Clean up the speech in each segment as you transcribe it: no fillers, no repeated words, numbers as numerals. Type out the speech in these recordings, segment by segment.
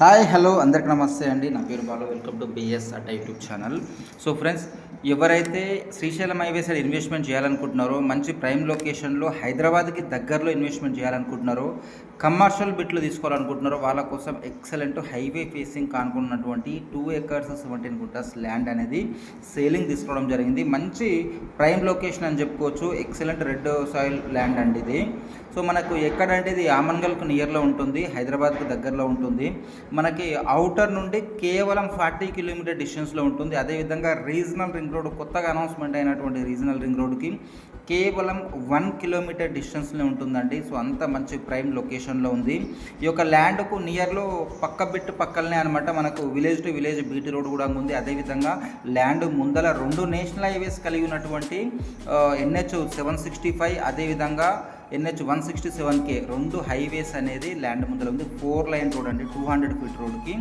Hi hello అందరికి నమస్తే అండి. నా పేరు Balu. Welcome to BS Adda YouTube channel. So friends, ఎవరైతే శ్రీశైలం హైవే సైడ్ ఇన్వెస్ట్మెంట్ చేయాలనుకుంటున్నారో, మంచి ప్రైమ్ లొకేషన్లో హైదరాబాద్కి దగ్గరలో ఇన్వెస్ట్మెంట్ చేయాలనుకుంటున్నారో, కమర్షియల్ బిట్లు తీసుకోవాలనుకుంటున్నారో వాళ్ళ కోసం ఎక్సలెంట్ హైవే ఫేసింగ్ కానుకున్నటువంటి 2 acres 17 గుంటాస్ ల్యాండ్ అనేది సేలింగ్ తీసుకోవడం జరిగింది. మంచి ప్రైమ్ లొకేషన్ అని చెప్పుకోవచ్చు. ఎక్సలెంట్ రెడ్ సాయిల్ ల్యాండ్ అండి ఇది. సో మనకు ఎక్కడంటే ఇది ఆమన్గల్కు నియర్లో ఉంటుంది, హైదరాబాద్కి దగ్గరలో ఉంటుంది. మనకి అవుటర్ నుండి కేవలం 40 కిలోమీటర్ డిస్టెన్స్లో ఉంటుంది. అదేవిధంగా రీజనల్ రింగ్ రోడ్, కొత్తగా అనౌన్స్మెంట్ అయినటువంటి రీజనల్ రింగ్ రోడ్కి కేవలం 1 కిలోమీటర్ డిస్టెన్స్లో ఉంటుందండి. సో అంత మంచి ప్రైమ్ లొకేషన్లో ఉంది. ఈ యొక్క ల్యాండ్కు నియర్లో పక్క బిట్టు పక్కలనే అనమాట, మనకు village to village BT road కూడా ఉంది. అదేవిధంగా ల్యాండ్ ముందల 2 నేషనల్ హైవేస్ కలిగి ఉన్నటువంటి NH 765 అదేవిధంగా NH 167K 2 హైవేస్ అనేది ల్యాండ్ ముందర ఉంది. 4 లైన్ రోడ్ అండి, 200 ఫీట్ రోడ్కి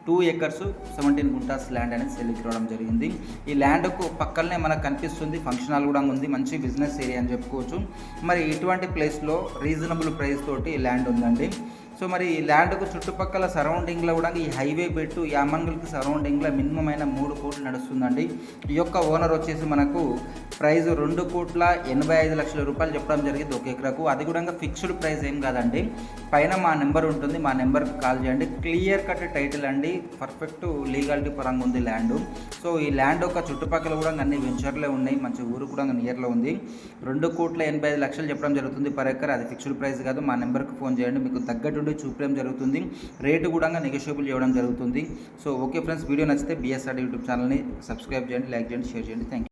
2 acres 17 గుంటాస్ ల్యాండ్ అనేది సెల్లింగ్ రావడం జరిగింది. ఈ ల్యాండ్కు పక్కనే మనకు కనిపిస్తుంది ఫంక్షన్ హాల్ కూడా ఉంది. మంచి బిజినెస్ ఏరియా అని చెప్పుకోవచ్చు. మరి ఇటువంటి ప్లేస్లో రీజనబుల్ ప్రైస్ తోటి ల్యాండ్ ఉందండి. సో మరి ఈ ల్యాండ్కు చుట్టుపక్కల సరౌండింగ్లో కూడా ఈ హైవే పెట్టు యామన్గల్కి సరౌండింగ్లో మినిమం అయిన 3 కోట్లు నడుస్తుందండి. ఈ యొక్క ఓనర్ వచ్చేసి మనకు ప్రైస్ 2,85,00,000 రూపాయలు చెప్పడం జరిగింది 1 ఎకరాకు. అది కూడా ఫిక్స్డ్ ప్రైస్ ఏం కాదండి. పైన మా నెంబర్ ఉంటుంది, మా నెంబర్కి కాల్ చేయండి. క్లియర్ కట్ టైటిల్ అండి, పర్ఫెక్ట్ లీగాలిటీ పరంగా ఉంది ల్యాండ్. సో ఈ ల్యాండ్ ఒక చుట్టుపక్కల కూడా అన్ని వెంచర్లే ఉన్నాయి, మంచి ఊరు కూడా నియర్లో ఉంది. 2,85,00,000 చెప్పడం జరుగుతుంది పర్ ఎకర్. అది ఫిక్స్డ్ ప్రైస్ కాదు. మా నెంబర్కి ఫోన్ చేయండి, మీకు తగ్గట్టు చూపడం జరుగుతుంది. రేటు కూడా నెగోషియబుల్ చేయడం జరుగుతుంది. సో ఓకే ఫ్రెండ్స్, వీడియో నచ్చితే బిఎస్ఆర్ యూట్యూబ్ ఛానల్ని సబ్స్క్రైబ్ చేయండి, లైక్ చేయండి, షేర్ చేయండి. Thank you.